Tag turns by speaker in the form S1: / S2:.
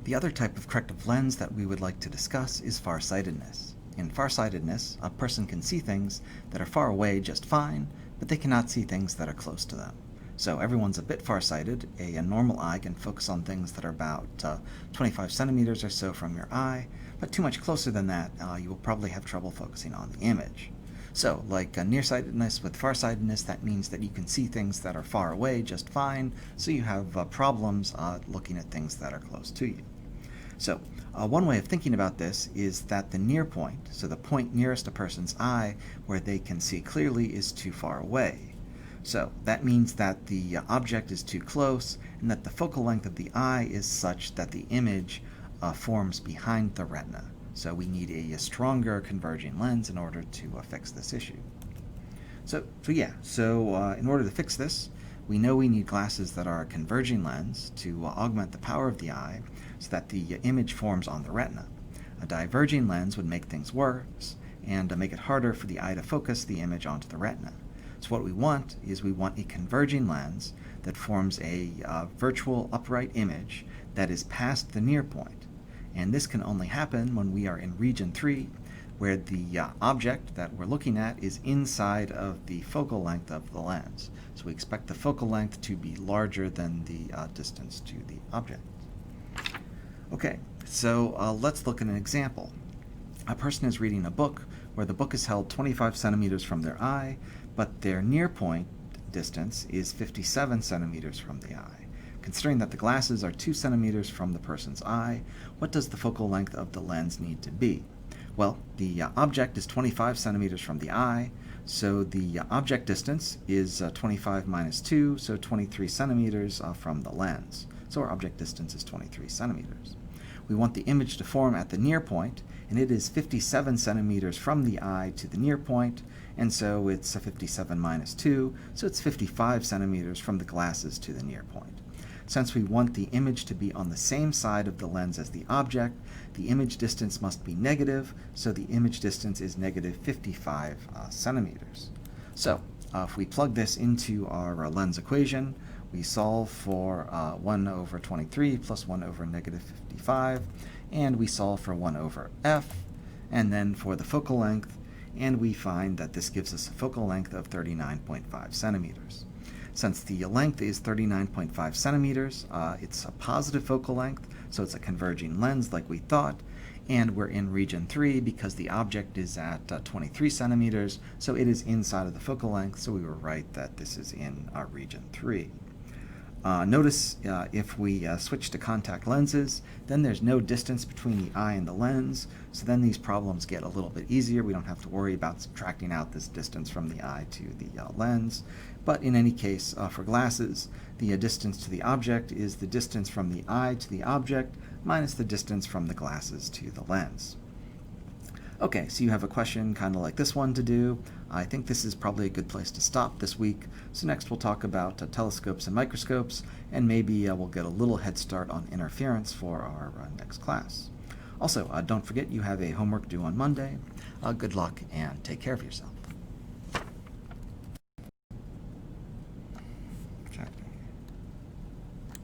S1: The other type of corrective lens that we would like to discuss is far-sightedness. In far-sightedness, a person can see things that are far away just fine, but they cannot see things that are close to them. So everyone's a bit far-sighted. A normal eye can focus on things that are about 25 centimeters or so from your eye, but too much closer than that, you will probably have trouble focusing on the image. So, like nearsightedness with farsightedness, that means that you can see things that are far away just fine, so you have problems looking at things that are close to you. So, one way of thinking about this is that the near point, so the point nearest a person's eye where they can see clearly, is too far away. So, that means that the object is too close, and that the focal length of the eye is such that the image forms behind the retina. So we need a stronger converging lens in order to fix this issue. So in order to fix this, we know we need glasses that are a converging lens to augment the power of the eye so that the image forms on the retina. A diverging lens would make things worse and make it harder for the eye to focus the image onto the retina. So what we want is a converging lens that forms a virtual upright image that is past the near point. And this can only happen when we are in region 3, where the object that we're looking at is inside of the focal length of the lens. So we expect the focal length to be larger than the distance to the object. Okay, so let's look at an example. A person is reading a book where the book is held 25 centimeters from their eye, but their near point distance is 57 centimeters from the eye. Considering that the glasses are 2 centimeters from the person's eye, what does the focal length of the lens need to be? Well, the object is 25 centimeters from the eye, so the object distance is 25 minus 2, so 23 centimeters from the lens. So our object distance is 23 centimeters. We want the image to form at the near point, and it is 57 centimeters from the eye to the near point, and so it's 57 minus 2, so it's 55 centimeters from the glasses to the near point. Since we want the image to be on the same side of the lens as the object, the image distance must be negative, so the image distance is negative 55 centimeters. So if we plug this into our lens equation, we solve for 1 over 23 plus 1 over negative 55, and we solve for 1 over f, and then for the focal length, and we find that this gives us a focal length of 39.5 centimeters. Since the length is 39.5 centimeters, it's a positive focal length, so it's a converging lens like we thought, and we're in region 3 because the object is at 23 centimeters, so it is inside of the focal length, so we were right that this is in region 3. Notice if we switch to contact lenses, then there's no distance between the eye and the lens, so then these problems get a little bit easier. We don't have to worry about subtracting out this distance from the eye to the lens. But in any case, for glasses, the distance to the object is the distance from the eye to the object minus the distance from the glasses to the lens. Okay, so you have a question kind of like this one to do. I think this is probably a good place to stop this week. So next we'll talk about telescopes and microscopes, and maybe we'll get a little head start on interference for our next class. Also, don't forget you have a homework due on Monday. Good luck and take care of yourself.